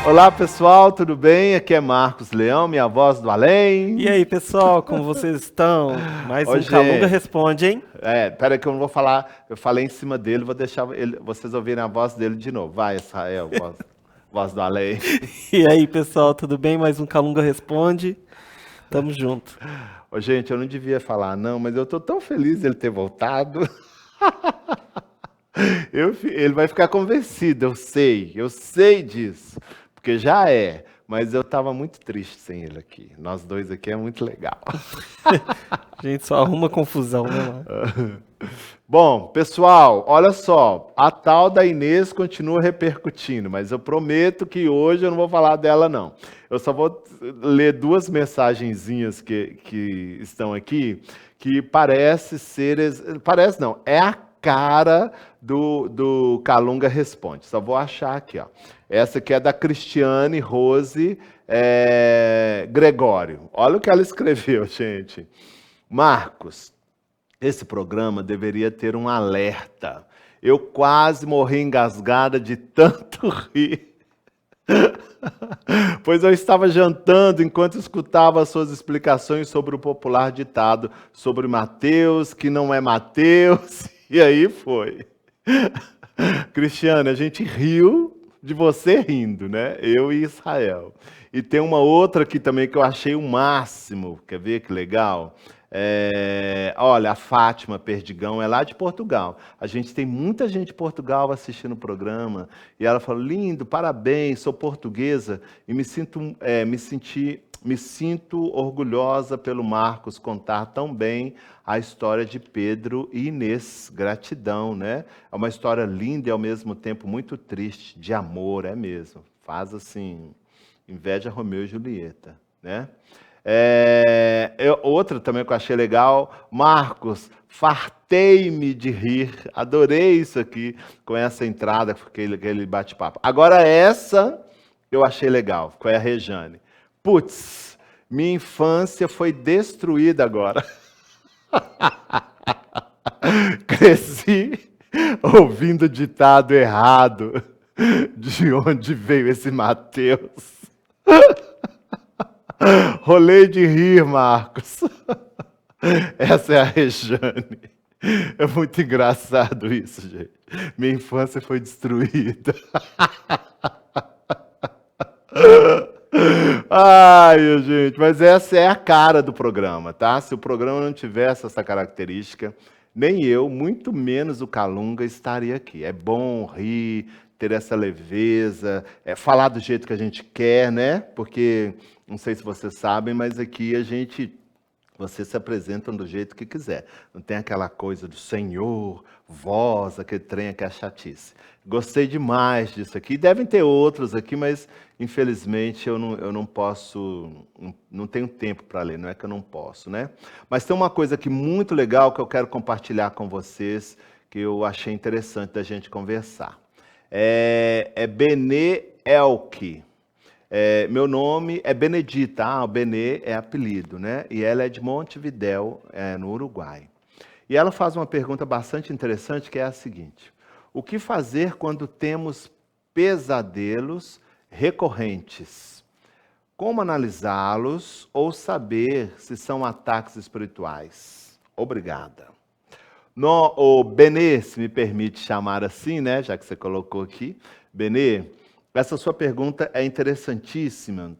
Olá pessoal, tudo bem? Aqui é Marcos Leão, minha voz do além. E aí, pessoal, como vocês estão? Mais Ô, um Calunga gente, Responde, hein? pera que eu não vou falar, eu falei em cima dele, vou deixar vocês ouvirem a voz dele de novo. Vai, Israel, voz do além. E aí, pessoal, tudo bem? Mais um Calunga Responde. Tamo junto. Ô, gente, eu não devia falar não, mas eu tô tão feliz de ele ter voltado. Ele vai ficar convencido, eu sei disso, porque já é, mas eu tava muito triste sem ele aqui. Nós dois aqui é muito legal. A gente só arruma confusão, né, mano? Bom, pessoal, olha só, a tal da Inês continua repercutindo, mas eu prometo que hoje eu não vou falar dela, não. Eu só vou ler duas mensagenzinhas que estão aqui, que parece ser, parece não, é a cara do Calunga Responde. Só vou achar aqui, ó. Essa aqui é da Cristiane Rose Gregório. Olha o que ela escreveu, gente. Marcos, esse programa deveria ter um alerta. Eu quase morri engasgada de tanto rir. Pois eu estava jantando enquanto escutava as suas explicações sobre o popular ditado sobre Mateus, que não é Mateus. E aí foi. Cristiane, a gente riu de você rindo, né? Eu e Israel. E tem uma outra aqui também que eu achei o máximo. Quer ver que legal? Olha, a Fátima Perdigão é lá de Portugal. A gente tem muita gente de Portugal assistindo o programa. E ela falou: lindo, parabéns, sou portuguesa e me sinto orgulhosa pelo Marcos contar tão bem a história de Pedro e Inês. Gratidão, né? É uma história linda e ao mesmo tempo muito triste, de amor, é mesmo. Faz assim, inveja Romeu e Julieta, né? Outra também que eu achei legal, Marcos, fartei-me de rir, adorei isso aqui, com essa entrada, aquele bate-papo. Agora essa eu achei legal, foi a Rejane. Putz, minha infância foi destruída agora. Cresci ouvindo o ditado errado, de onde veio esse Mateus. Rolei de rir, Marcos. Essa é a Rejane. É muito engraçado isso, gente. Minha infância foi destruída. Ai, gente, mas essa é a cara do programa, tá? Se o programa não tivesse essa característica, nem eu, muito menos o Calunga, estaria aqui. É bom rir, ter essa leveza, falar do jeito que a gente quer, né? Porque, não sei se vocês sabem, mas aqui vocês se apresentam do jeito que quiser. Não tem aquela coisa do senhor, voz, aquele trem, aquela chatice. Gostei demais disso aqui. Devem ter outros aqui, mas infelizmente eu não posso, não tenho tempo para ler, não é que eu não posso, né? Mas tem uma coisa aqui muito legal que eu quero compartilhar com vocês, que eu achei interessante da gente conversar. É Benê Elke. Meu nome é Benedita, o Benê é apelido, né? E ela é de Montevidéu, no Uruguai. E ela faz uma pergunta bastante interessante, que é a seguinte: o que fazer quando temos pesadelos recorrentes? Como analisá-los ou saber se são ataques espirituais? Obrigada. O Benê, se me permite chamar assim, né? Já que você colocou aqui, Benê, essa sua pergunta é interessantíssima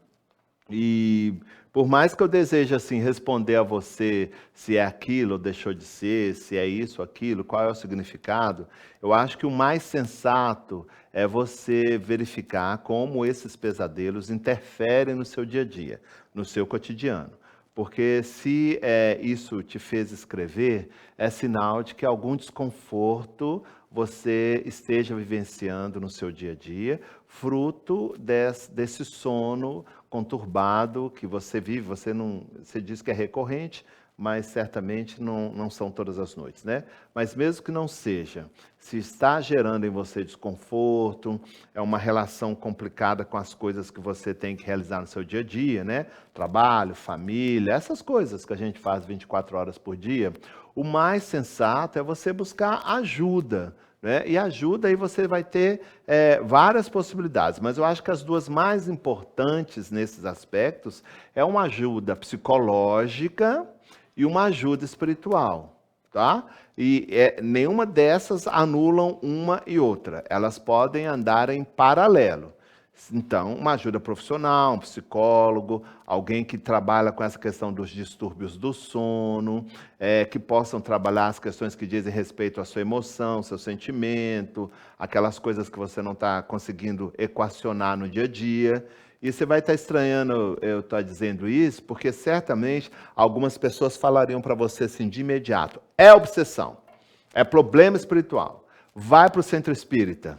e por mais que eu deseje assim responder a você se é aquilo ou deixou de ser, se é isso ou aquilo, qual é o significado, eu acho que o mais sensato é você verificar como esses pesadelos interferem no seu dia a dia, no seu cotidiano. Porque se isso te fez escrever, é sinal de que algum desconforto você esteja vivenciando no seu dia a dia, fruto desse sono conturbado que você vive. Você diz que é recorrente, mas certamente não são todas as noites, né? Mas mesmo que não seja, se está gerando em você desconforto, é uma relação complicada com as coisas que você tem que realizar no seu dia a dia, né? Trabalho, família, essas coisas que a gente faz 24 horas por dia, o mais sensato é você buscar ajuda, né? E ajuda, aí você vai ter várias possibilidades. Mas eu acho que as duas mais importantes nesses aspectos é uma ajuda psicológica e uma ajuda espiritual. Tá? E nenhuma dessas anulam uma e outra. Elas podem andar em paralelo. Então, uma ajuda profissional, um psicólogo, alguém que trabalha com essa questão dos distúrbios do sono, que possam trabalhar as questões que dizem respeito à sua emoção, seu sentimento, aquelas coisas que você não está conseguindo equacionar no dia a dia. E você vai estar estranhando eu estar dizendo isso, porque certamente algumas pessoas falariam para você assim de imediato: é obsessão, é problema espiritual, vai para o centro espírita.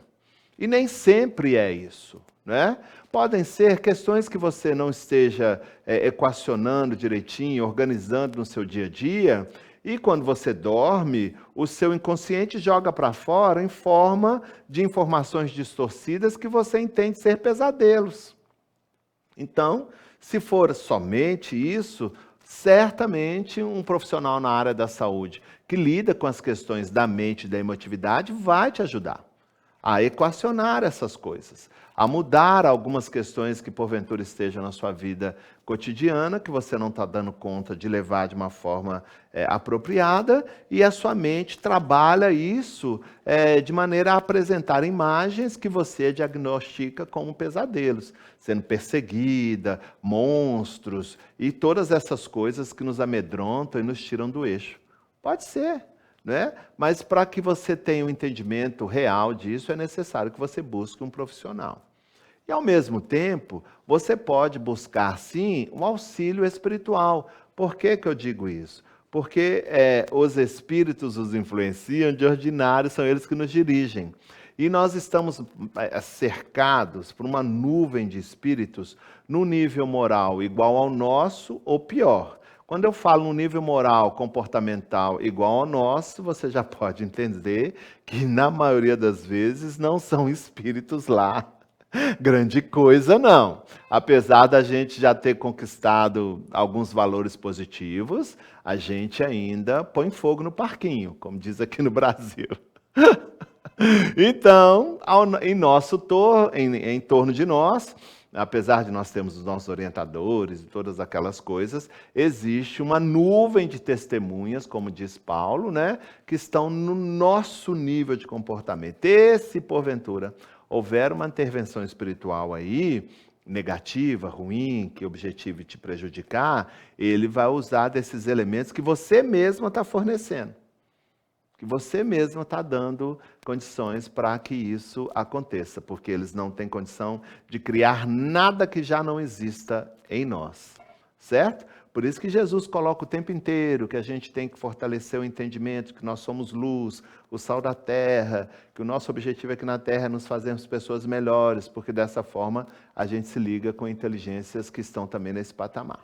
E nem sempre é isso, né? Podem ser questões que você não esteja equacionando direitinho, organizando no seu dia a dia, e quando você dorme, o seu inconsciente joga para fora em forma de informações distorcidas que você entende ser pesadelos. Então, se for somente isso, certamente um profissional na área da saúde que lida com as questões da mente e da emotividade vai te ajudar a equacionar essas coisas, a mudar algumas questões que porventura estejam na sua vida cotidiana, que você não está dando conta de levar de uma forma apropriada, e a sua mente trabalha isso de maneira a apresentar imagens que você diagnostica como pesadelos, sendo perseguida, monstros e todas essas coisas que nos amedrontam e nos tiram do eixo. Pode ser. Né? Mas para que você tenha um entendimento real disso, é necessário que você busque um profissional. E, ao mesmo tempo, você pode buscar, sim, um auxílio espiritual. Por que eu digo isso? Porque os espíritos os influenciam, de ordinário são eles que nos dirigem. E nós estamos cercados por uma nuvem de espíritos no nível moral igual ao nosso ou pior. Quando eu falo um nível moral, comportamental igual ao nosso, você já pode entender que, na maioria das vezes, não são espíritos lá. Grande coisa, não. Apesar da gente já ter conquistado alguns valores positivos, a gente ainda põe fogo no parquinho, como diz aqui no Brasil. Então, em torno de nós, apesar de nós termos os nossos orientadores e todas aquelas coisas, existe uma nuvem de testemunhas, como diz Paulo, né, que estão no nosso nível de comportamento. E se, porventura, houver uma intervenção espiritual aí, negativa, ruim, que objetive te prejudicar, ele vai usar desses elementos que você mesmo está fornecendo. Que você mesmo está dando condições para que isso aconteça, porque eles não têm condição de criar nada que já não exista em nós, certo? Por isso que Jesus coloca o tempo inteiro que a gente tem que fortalecer o entendimento, que nós somos luz, o sal da terra, que o nosso objetivo aqui na terra é nos fazermos pessoas melhores, porque dessa forma a gente se liga com inteligências que estão também nesse patamar.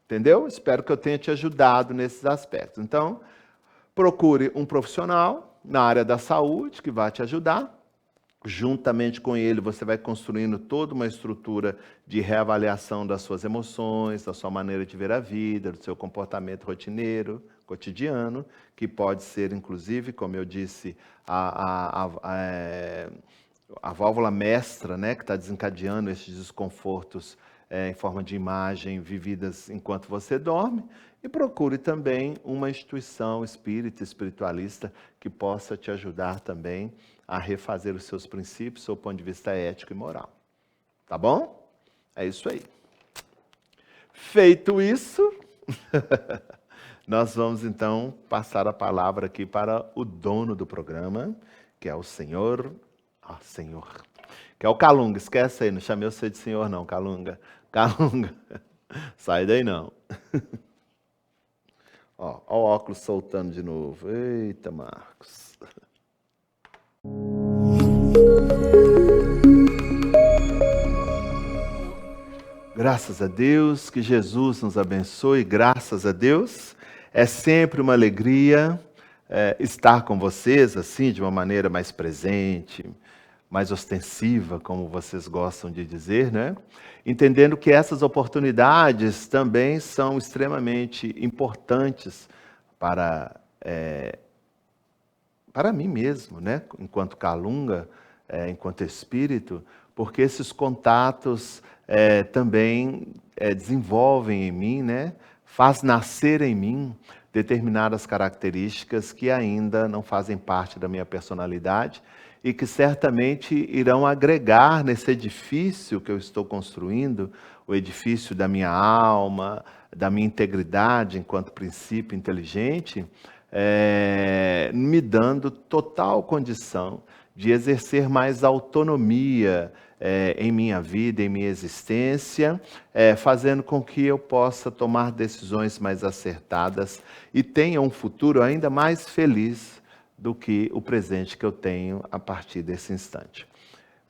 Entendeu? Espero que eu tenha te ajudado nesses aspectos. Então, procure um profissional na área da saúde que vai te ajudar. Juntamente com ele, você vai construindo toda uma estrutura de reavaliação das suas emoções, da sua maneira de ver a vida, do seu comportamento rotineiro, cotidiano, que pode ser, inclusive, como eu disse, a válvula mestra, né, que está desencadeando esses desconfortos em forma de imagem vividas enquanto você dorme. E procure também uma instituição espírita, espiritualista, que possa te ajudar também a refazer os seus princípios, do ponto de vista ético e moral. Tá bom? É isso aí. Feito isso, nós vamos então passar a palavra aqui para o dono do programa, que é o senhor... senhor. Que é o Calunga. Esquece aí, não chamei você de senhor não, Calunga. Calunga. Sai daí não. Ó o óculos soltando de novo. Eita, Marcos. Graças a Deus, que Jesus nos abençoe, graças a Deus. É sempre uma alegria estar com vocês, assim, de uma maneira mais presente, mais ostensiva, como vocês gostam de dizer, né? Entendendo que essas oportunidades também são extremamente importantes para para mim mesmo, né? Enquanto Calunga, enquanto espírito, porque esses contatos também desenvolvem em mim, né? Faz nascer em mim determinadas características que ainda não fazem parte da minha personalidade e que certamente irão agregar nesse edifício que eu estou construindo, o edifício da minha alma, da minha integridade enquanto princípio inteligente, me dando total condição de exercer mais autonomia em minha vida, em minha existência, fazendo com que eu possa tomar decisões mais acertadas e tenha um futuro ainda mais feliz do que o presente que eu tenho a partir desse instante.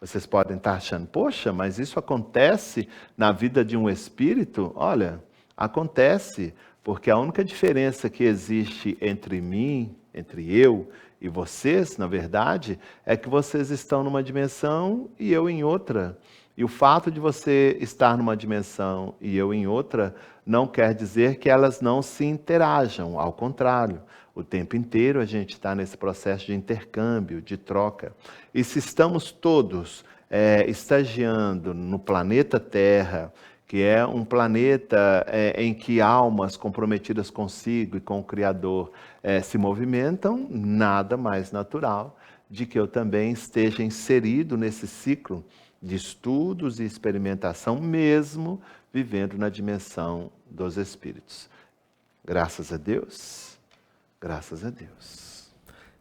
Vocês podem estar achando, poxa, mas isso acontece na vida de um espírito? Olha, acontece, porque a única diferença que existe entre mim, entre eu e vocês, na verdade, é que vocês estão numa dimensão e eu em outra. E o fato de você estar numa dimensão e eu em outra não quer dizer que elas não se interajam, ao contrário. O tempo inteiro a gente está nesse processo de intercâmbio, de troca. E se estamos todos estagiando no planeta Terra, que é um planeta em que almas comprometidas consigo e com o Criador se movimentam, nada mais natural de que eu também esteja inserido nesse ciclo de estudos e experimentação, mesmo vivendo na dimensão dos espíritos. Graças a Deus, graças a Deus.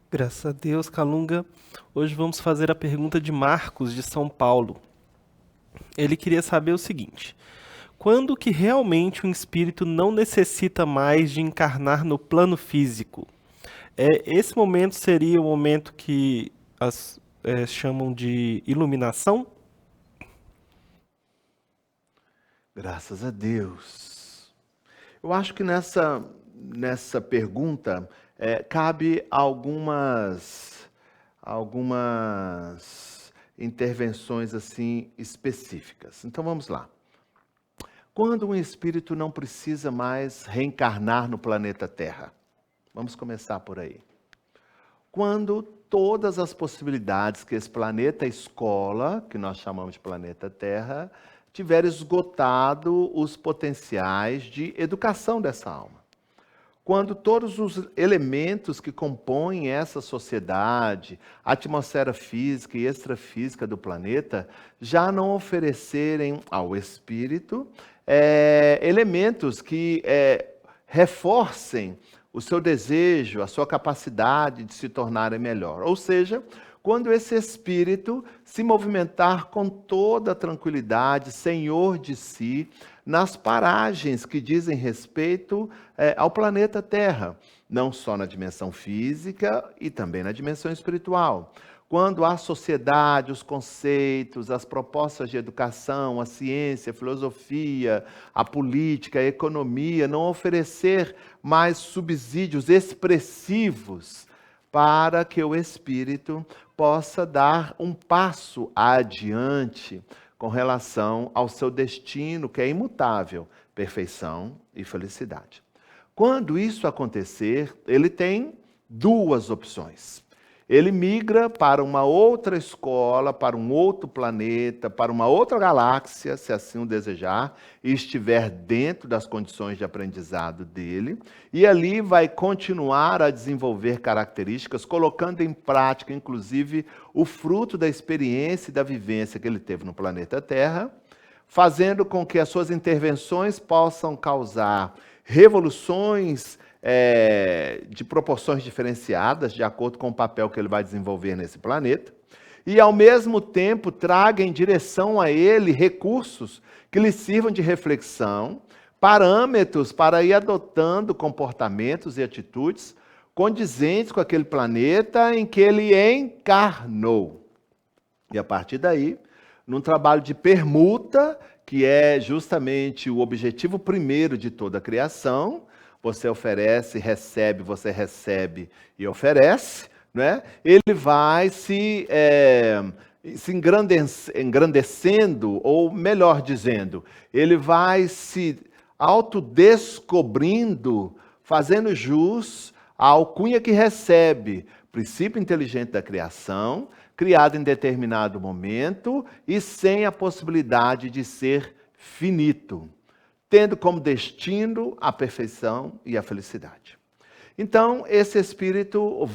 Graças a Deus, Calunga. Hoje vamos fazer a pergunta de Marcos, de São Paulo. Ele queria saber o seguinte: quando que realmente um espírito não necessita mais de encarnar no plano físico? Esse momento seria o momento que chamam de iluminação? Graças a Deus. Eu acho que nessa pergunta cabe algumas intervenções assim específicas. Então vamos lá. Quando um espírito não precisa mais reencarnar no planeta Terra? Vamos começar por aí. Quando todas as possibilidades que esse planeta escola, que nós chamamos de planeta Terra, tiver esgotado os potenciais de educação dessa alma. Quando todos os elementos que compõem essa sociedade, a atmosfera física e extrafísica do planeta, já não oferecerem ao espírito elementos que reforcem o seu desejo, a sua capacidade de se tornar melhor. Ou seja, quando esse espírito se movimentar com toda tranquilidade, senhor de si, nas paragens que dizem respeito ao planeta Terra, não só na dimensão física e também na dimensão espiritual. Quando a sociedade, os conceitos, as propostas de educação, a ciência, a filosofia, a política, a economia não oferecer mais subsídios expressivos para que o espírito possa dar um passo adiante com relação ao seu destino, que é imutável, perfeição e felicidade. Quando isso acontecer, ele tem duas opções. Ele migra para uma outra escola, para um outro planeta, para uma outra galáxia, se assim o desejar, e estiver dentro das condições de aprendizado dele, e ali vai continuar a desenvolver características, colocando em prática, inclusive, o fruto da experiência e da vivência que ele teve no planeta Terra, fazendo com que as suas intervenções possam causar revoluções de proporções diferenciadas, de acordo com o papel que ele vai desenvolver nesse planeta, e ao mesmo tempo traga em direção a ele recursos que lhe sirvam de reflexão, parâmetros para ir adotando comportamentos e atitudes condizentes com aquele planeta em que ele encarnou. E a partir daí, num trabalho de permuta, que é justamente o objetivo primeiro de toda a criação, você oferece, recebe, você recebe e oferece, né? Ele vai se engrandecendo, ou melhor dizendo, ele vai se autodescobrindo, fazendo jus à alcunha que recebe, princípio inteligente da criação, criado em determinado momento e sem a possibilidade de ser finito, tendo como destino a perfeição e a felicidade. Então, esse espírito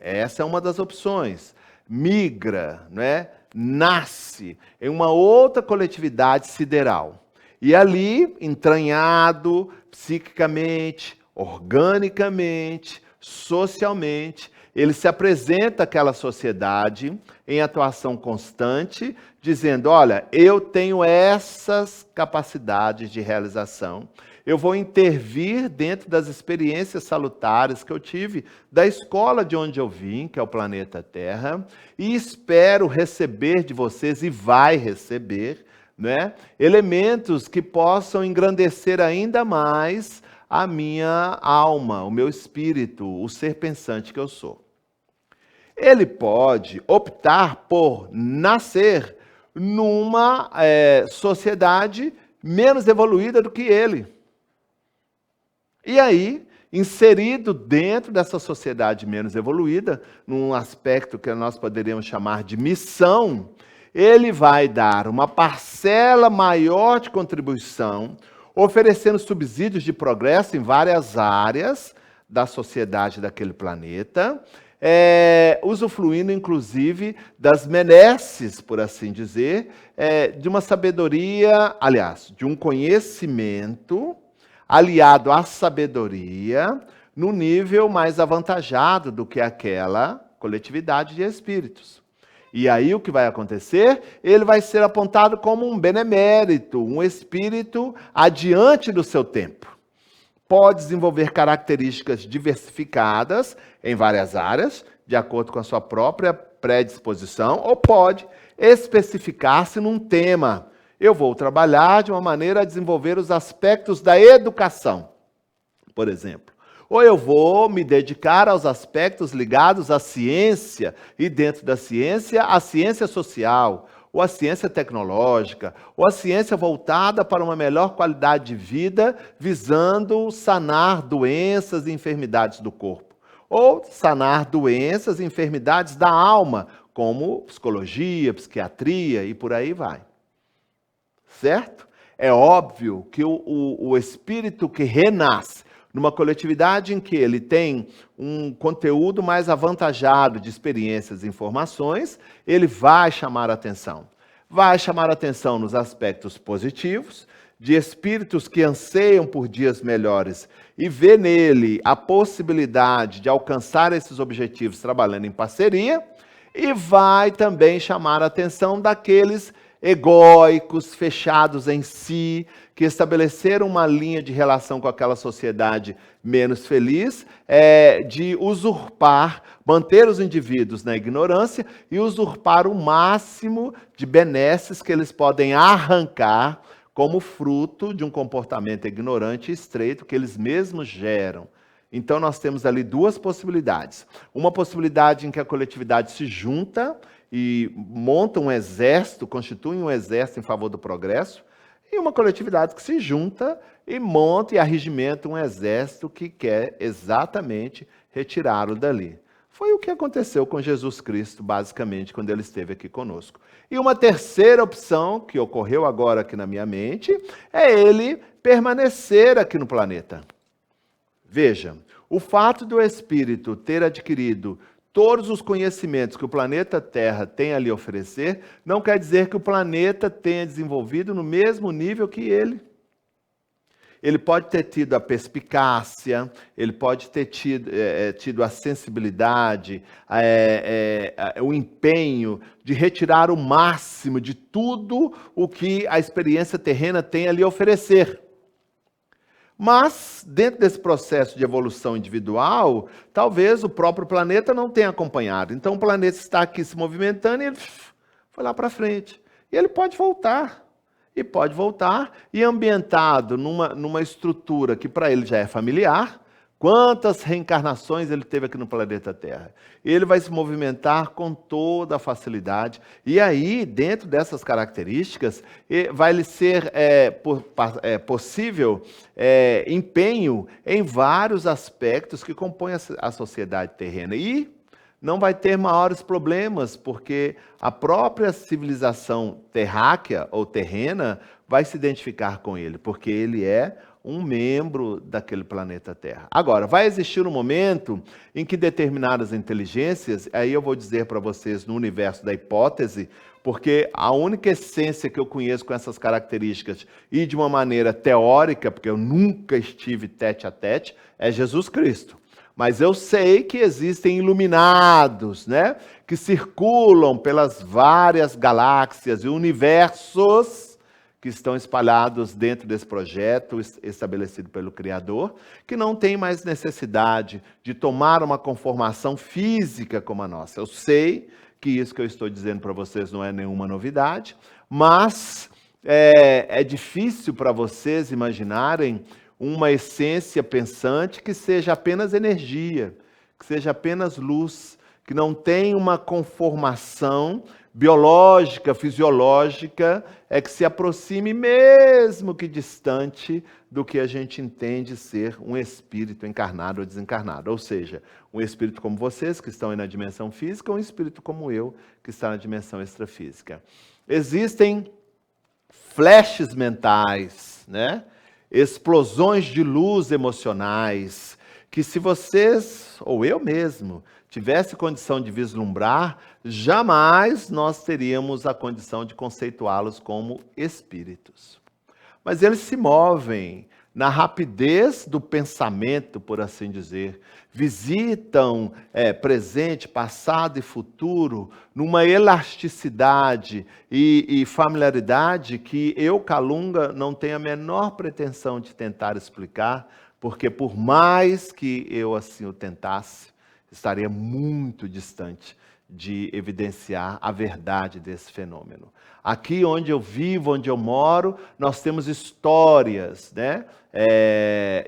essa é uma das opções, migra, não é? Nasce em uma outra coletividade sideral. E ali, entranhado psiquicamente, organicamente, socialmente, ele se apresenta àquela sociedade em atuação constante, dizendo, olha, eu tenho essas capacidades de realização, eu vou intervir dentro das experiências salutares que eu tive da escola de onde eu vim, que é o planeta Terra, e espero receber de vocês, e vai receber, né, elementos que possam engrandecer ainda mais a minha alma, o meu espírito, o ser pensante que eu sou. Ele pode optar por nascer numa sociedade menos evoluída do que ele. E aí, inserido dentro dessa sociedade menos evoluída, num aspecto que nós poderíamos chamar de missão, ele vai dar uma parcela maior de contribuição, oferecendo subsídios de progresso em várias áreas da sociedade daquele planeta, usufruindo, inclusive, das benesses, por assim dizer, de uma sabedoria, aliás, de um conhecimento aliado à sabedoria, no nível mais avantajado do que aquela coletividade de espíritos. E aí o que vai acontecer? Ele vai ser apontado como um benemérito, um espírito adiante do seu tempo. Pode desenvolver características diversificadas em várias áreas, de acordo com a sua própria predisposição, ou pode especificar-se num tema. Eu vou trabalhar de uma maneira a desenvolver os aspectos da educação, por exemplo. Ou eu vou me dedicar aos aspectos ligados à ciência, e dentro da ciência, a ciência social, ou a ciência tecnológica, ou a ciência voltada para uma melhor qualidade de vida, visando sanar doenças e enfermidades do corpo. Ou sanar doenças e enfermidades da alma, como psicologia, psiquiatria e por aí vai. Certo? É óbvio que o espírito que renasce numa coletividade em que ele tem um conteúdo mais avantajado de experiências e informações, ele vai chamar a atenção. Vai chamar a atenção nos aspectos positivos, de espíritos que anseiam por dias melhores e vê nele a possibilidade de alcançar esses objetivos trabalhando em parceria, e vai também chamar a atenção daqueles egóicos, fechados em si, que estabeleceram uma linha de relação com aquela sociedade menos feliz, de usurpar, manter os indivíduos na ignorância e usurpar o máximo de benesses que eles podem arrancar como fruto de um comportamento ignorante e estreito que eles mesmos geram. Então nós temos ali duas possibilidades. Uma possibilidade em que a coletividade se junta e monta um exército, constitui um exército em favor do progresso, e uma coletividade que se junta e monta e arregimenta um exército que quer exatamente retirá-lo dali. Foi o que aconteceu com Jesus Cristo, basicamente, quando ele esteve aqui conosco. E uma terceira opção, que ocorreu agora aqui na minha mente, é ele permanecer aqui no planeta. Veja, o fato do Espírito ter adquirido todos os conhecimentos que o planeta Terra tem a lhe oferecer, não quer dizer que o planeta tenha desenvolvido no mesmo nível que ele. Ele pode ter tido a perspicácia, ele pode ter tido a sensibilidade, o empenho de retirar o máximo de tudo o que a experiência terrena tem a lhe oferecer. Mas, dentro desse processo de evolução individual, talvez o próprio planeta não tenha acompanhado. Então, o planeta está aqui se movimentando e ele foi lá para frente. E ele pode voltar. E ambientado numa estrutura que para ele já é familiar. Quantas reencarnações ele teve aqui no planeta Terra? Ele vai se movimentar com toda a facilidade. E aí, dentro dessas características, vai lhe ser possível empenho em vários aspectos que compõem a sociedade terrena. E não vai ter maiores problemas, porque a própria civilização terráquea ou terrena vai se identificar com ele, porque ele é um membro daquele planeta Terra. Agora, vai existir um momento em que determinadas inteligências, aí eu vou dizer para vocês no universo da hipótese, porque a única essência que eu conheço com essas características e de uma maneira teórica, porque eu nunca estive tete a tete, é Jesus Cristo. Mas eu sei que existem iluminados, né, que circulam pelas várias galáxias e universos que estão espalhados dentro desse projeto estabelecido pelo Criador, que não tem mais necessidade de tomar uma conformação física como a nossa. Eu sei que isso que eu estou dizendo para vocês não é nenhuma novidade, mas é difícil para vocês imaginarem uma essência pensante que seja apenas energia, que seja apenas luz, que não tem uma conformação biológica, fisiológica, que se aproxime, mesmo que distante, do que a gente entende ser um espírito encarnado ou desencarnado. Ou seja, um espírito como vocês, que estão aí na dimensão física, ou um espírito como eu, que está na dimensão extrafísica. Existem flashes mentais, né? Explosões de luz emocionais, que se vocês, ou eu mesmo, tivesse condição de vislumbrar, jamais nós teríamos a condição de conceituá-los como espíritos. Mas eles se movem na rapidez do pensamento, por assim dizer, visitam presente, passado e futuro numa elasticidade e familiaridade que eu, Calunga, não tenho a menor pretensão de tentar explicar, porque por mais que eu assim o tentasse, estaria muito distante de evidenciar a verdade desse fenômeno. Aqui onde eu vivo, onde eu moro, nós temos histórias, né?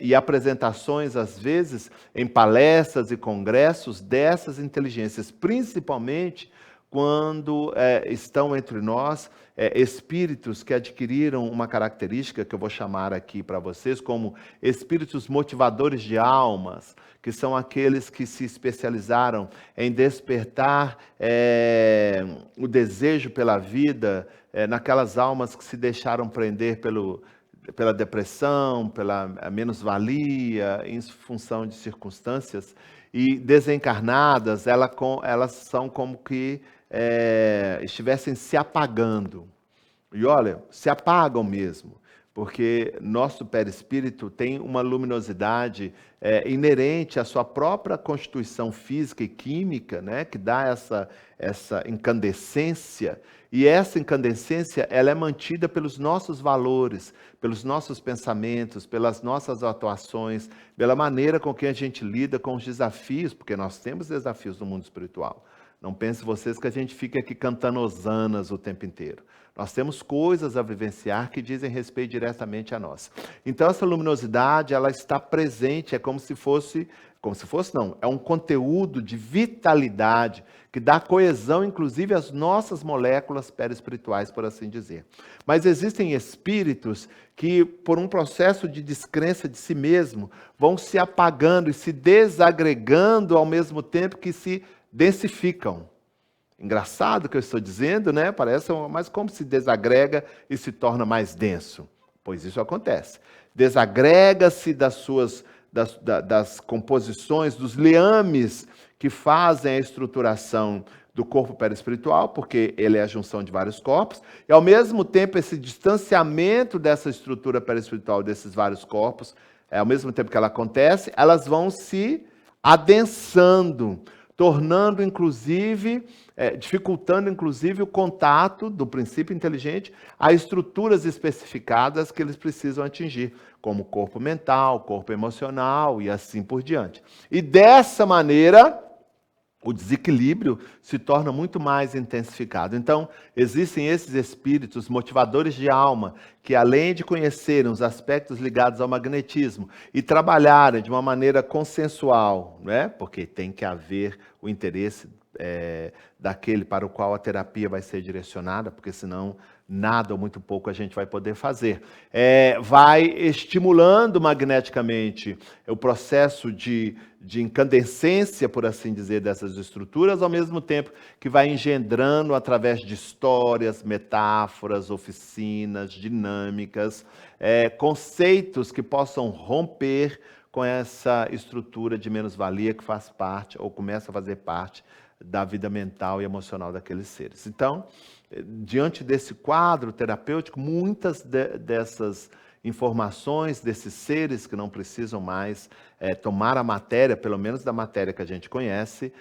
E apresentações, às vezes, em palestras e congressos dessas inteligências, principalmente quando estão entre nós espíritos que adquiriram uma característica que eu vou chamar aqui para vocês como espíritos motivadores de almas, que são aqueles que se especializaram em despertar o desejo pela vida naquelas almas que se deixaram prender pela depressão, pela menos-valia, em função de circunstâncias, e desencarnadas, elas são como que estivessem se apagando. E olha, se apagam mesmo, porque nosso perispírito tem uma luminosidade inerente à sua própria constituição física e química, né, que dá essa incandescência, e essa incandescência ela é mantida pelos nossos valores, pelos nossos pensamentos, pelas nossas atuações, pela maneira com que a gente lida com os desafios, porque nós temos desafios no mundo espiritual. Não pense vocês que a gente fica aqui cantando hosanas o tempo inteiro. Nós temos coisas a vivenciar que dizem respeito diretamente a nós. Então essa luminosidade, ela está presente, é como se fosse não, é um conteúdo de vitalidade que dá coesão, inclusive, às nossas moléculas perispirituais, por assim dizer. Mas existem espíritos que, por um processo de descrença de si mesmo, vão se apagando e se desagregando ao mesmo tempo que se densificam. Engraçado o que eu estou dizendo, né? Parece, mas como se desagrega e se torna mais denso? Pois isso acontece. Desagrega-se das composições, dos liames que fazem a estruturação do corpo perispiritual, porque ele é a junção de vários corpos, e ao mesmo tempo esse distanciamento dessa estrutura perispiritual desses vários corpos, ao mesmo tempo que ela acontece, elas vão se adensando, tornando inclusive, dificultando inclusive o contato do princípio inteligente a estruturas especificadas que eles precisam atingir, como corpo mental, corpo emocional e assim por diante. E dessa maneira, o desequilíbrio se torna muito mais intensificado. Então, existem esses espíritos motivadores de alma, que além de conhecerem os aspectos ligados ao magnetismo e trabalharem de uma maneira consensual, né? Porque tem que haver o interesse daquele para o qual a terapia vai ser direcionada, porque senão nada ou muito pouco a gente vai poder fazer. Vai estimulando magneticamente o processo de incandescência, por assim dizer, dessas estruturas, ao mesmo tempo que vai engendrando através de histórias, metáforas, oficinas, dinâmicas, conceitos que possam romper com essa estrutura de menos-valia que faz parte ou começa a fazer parte da vida mental e emocional daqueles seres. Então, diante desse quadro terapêutico, muitas dessas informações desses seres que não precisam mais tomar a matéria, pelo menos da matéria que a gente conhece,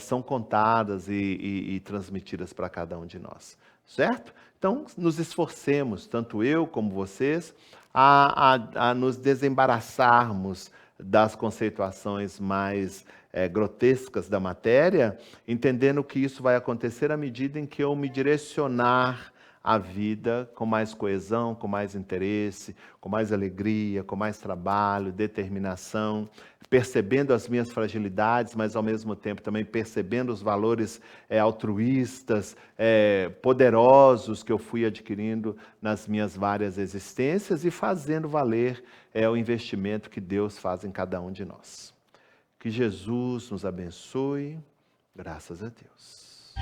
são contadas e transmitidas para cada um de nós, certo? Então, nos esforcemos, tanto eu como vocês, a nos desembaraçarmos das conceituações mais grotescas da matéria, entendendo que isso vai acontecer à medida em que eu me direcionar a vida com mais coesão, com mais interesse, com mais alegria, com mais trabalho, determinação, percebendo as minhas fragilidades, mas ao mesmo tempo também percebendo os valores altruístas, poderosos que eu fui adquirindo nas minhas várias existências e fazendo valer o investimento que Deus faz em cada um de nós. Que Jesus nos abençoe, graças a Deus.